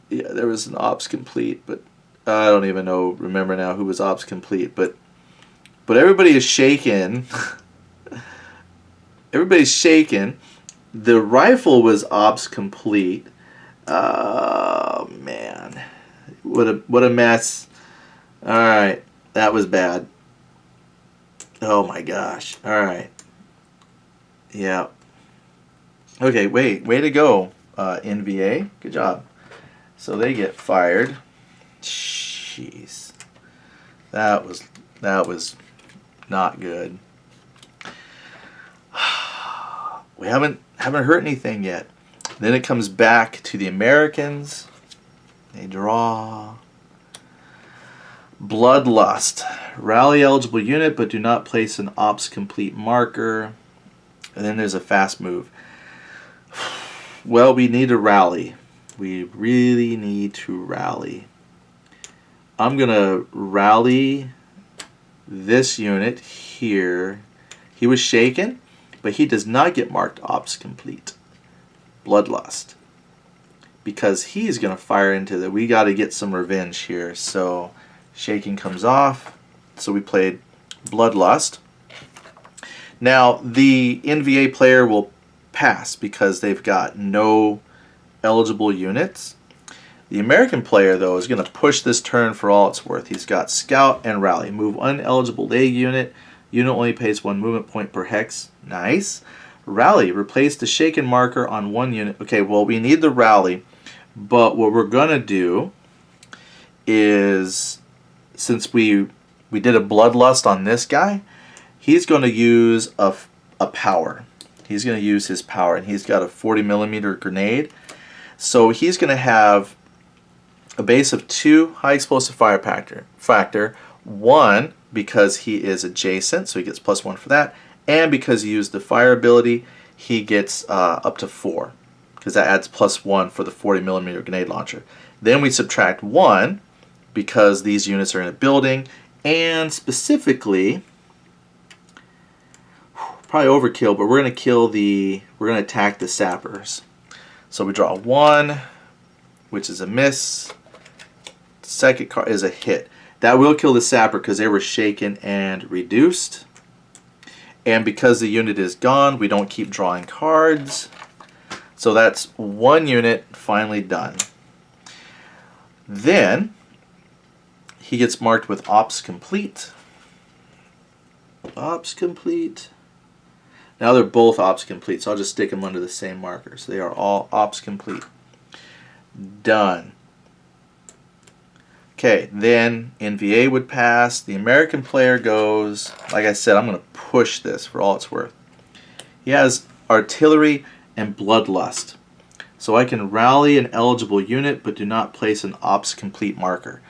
Yeah, there was an ops complete, but I don't even remember now who was ops complete, but everybody is shaken. Everybody's shaken. The rifle was ops complete. Oh man, what a mess. All right, that was bad. Oh my gosh. All right. Yeah. Okay, way to go, NVA. Good job. So they get fired. Jeez, that was not good. We haven't hurt anything yet. Then it comes back to the Americans. They draw. Bloodlust. Rally eligible unit, but do not place an ops complete marker. And then there's a fast move. Well, we need to rally. We really need to rally. I'm going to rally this unit here. He was shaken, but he does not get marked ops complete. Bloodlust. Because he's going to fire into the... We got to get some revenge here. So shaking comes off. So we played Bloodlust. Now the NVA player will pass because they've got no eligible units. The American player, though, is going to push this turn for all it's worth. He's got Scout and Rally. Move uneligible leg unit. Unit only pays 1 movement point per hex. Nice. Rally. Replace the shaken marker on 1 unit. Okay, well, we need the Rally, but what we're going to do is, since we did a Bloodlust on this guy, he's going to use a power. He's going to use his power, and he's got a 40mm grenade. So he's going to have a base of 2 high explosive fire factor, 1 because he is adjacent, so he gets +1 for that, and because he used the fire ability, he gets up to 4, because that adds +1 for the 40mm grenade launcher. Then we subtract 1 because these units are in a building, and specifically, probably overkill, but we're going to attack the sappers. So we draw 1, which is a miss. Second card is a hit. That will kill the sapper because they were shaken and reduced. And because the unit is gone, we don't keep drawing cards. So that's 1 unit finally done. Then he gets marked with ops complete. Ops complete. Now they're both ops complete, so I'll just stick them under the same markers. They are all ops complete. Done. Okay, then NVA would pass. The American player goes, like I said, I'm going to push this for all it's worth. He has artillery and bloodlust. So I can rally an eligible unit, but do not place an ops complete marker.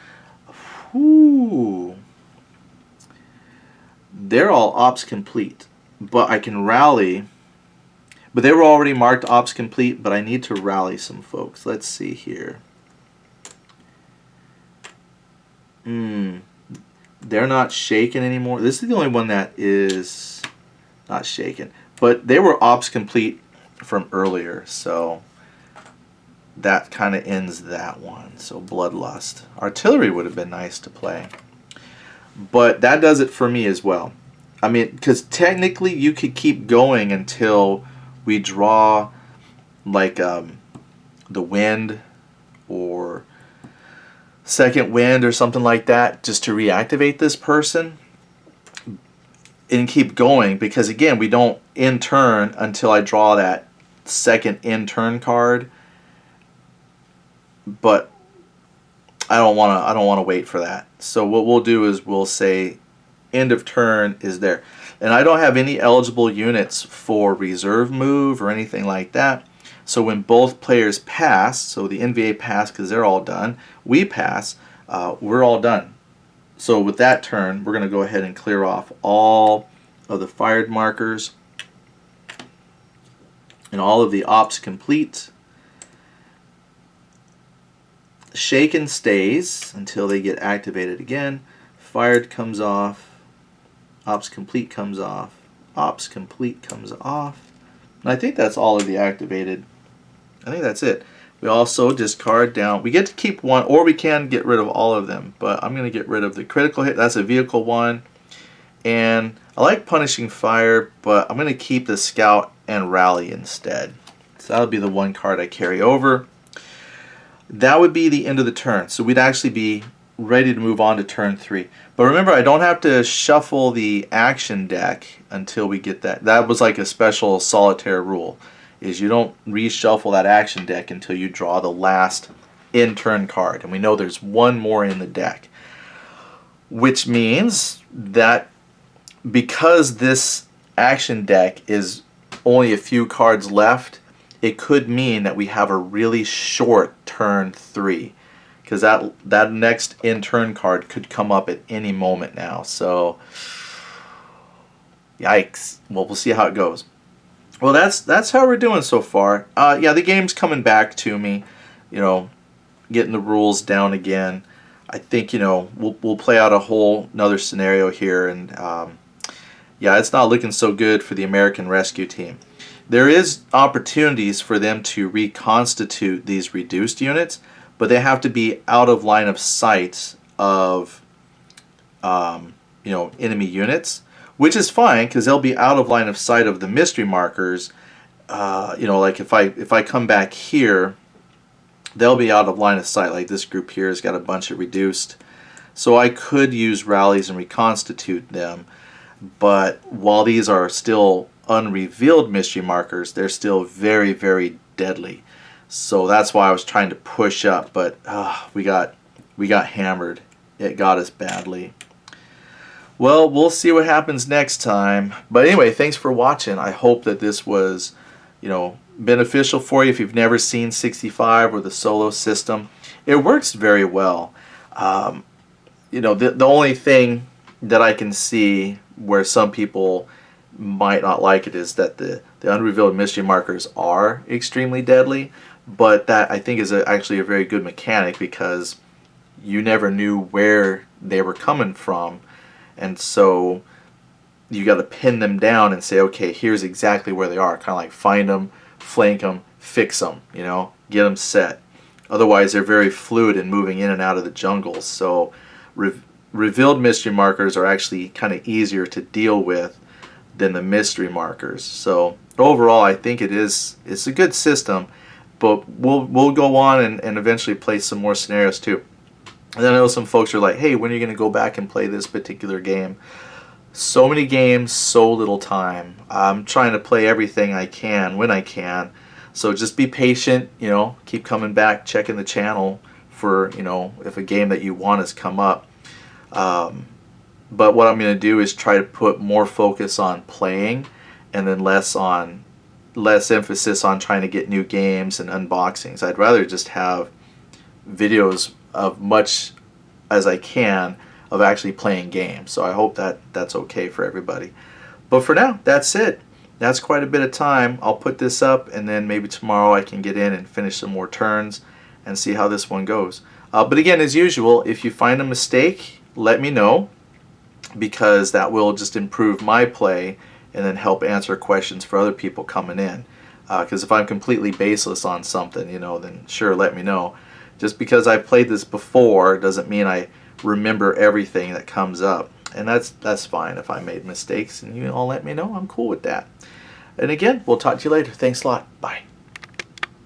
Ooh. They're all ops complete, but I can rally. But they were already marked ops complete, but I need to rally some folks. Let's see here. They're not shaken anymore. This is the only one that is not shaken. But they were ops complete from earlier, so that kind of ends that one. So Bloodlust. Artillery would have been nice to play. But that does it for me as well. I mean, because technically you could keep going until we draw like the wind or second wind or something like that, just to reactivate this person and keep going, because again, we don't end turn until I draw that second end turn card. But I don't want to wait for that. So what we'll do is we'll say end of turn is there. And I don't have any eligible units for reserve move or anything like that. So when both players pass, so the NVA pass because they're all done, we pass, we're all done. So with that turn, we're going to go ahead and clear off all of the fired markers and all of the ops complete. Shaken stays until they get activated again. Fired comes off. Ops complete comes off. Ops complete comes off. And I think that's all of the activated. I think that's it. We also discard down. We get to keep one, or we can get rid of all of them. But I'm going to get rid of the critical hit. That's a vehicle one. And I like punishing fire, but I'm going to keep the scout and rally instead. So that'll be the one card I carry over. That would be the end of the turn. So we'd actually be ready to move on to turn 3. But remember, I don't have to shuffle the action deck until we get that. That was like a special solitaire rule, is you don't reshuffle that action deck until you draw the last in-turn card. And we know there's one more in the deck. Which means that because this action deck is only a few cards left, it could mean that we have a really short turn 3. Because that next in-turn card could come up at any moment now. So, yikes. Well, we'll see how it goes. Well, that's how we're doing so far. Yeah, the game's coming back to me. You know, getting the rules down again. I think, you know, we'll play out a whole another scenario here. And, yeah, it's not looking so good for the American Rescue Team. There is opportunities for them to reconstitute these reduced units, but they have to be out of line of sight of you know, enemy units, which is fine because they'll be out of line of sight of the mystery markers. You know, like if I come back here, they'll be out of line of sight. Like this group here has got a bunch of reduced, so I could use rallies and reconstitute them. But while these are still unrevealed mystery markers, they're still very, very deadly. So that's why I was trying to push up, but we got hammered. It got us badly. Well, we'll see what happens next time. But anyway, thanks for watching. I hope that this was, you know, beneficial for you if you've never seen 65 or the solo system. It works very well. You know, the only thing that I can see where some people might not like it is that the unrevealed mystery markers are extremely deadly. But that, I think, is actually a very good mechanic because you never knew where they were coming from. And so you got to pin them down and say, okay, here's exactly where they are. Kind of like find them, flank them, fix them, you know, get them set. Otherwise, they're very fluid and moving in and out of the jungle. So revealed mystery markers are actually kind of easier to deal with than the mystery markers. So overall, I think it's a good system. But we'll go on and eventually play some more scenarios too. And I know some folks are like, hey, when are you going to go back and play this particular game? So many games, so little time. I'm trying to play everything I can when I can. So just be patient, you know, keep coming back, checking the channel for, you know, if a game that you want has come up. But what I'm going to do is try to put more focus on playing and then less emphasis on trying to get new games and unboxings. I'd rather just have videos of much as I can of actually playing games. So I hope that that's okay for everybody. But for now, that's it. That's quite a bit of time. I'll put this up and then maybe tomorrow I can get in and finish some more turns and see how this one goes. But again, as usual, if you find a mistake, let me know, because that will just improve my play and then help answer questions for other people coming in. Because if I'm completely baseless on something, you know, then sure, let me know. Just because I've played this before doesn't mean I remember everything that comes up. And that's fine if I made mistakes and you all let me know. I'm cool with that. And again, we'll talk to you later. Thanks a lot. Bye.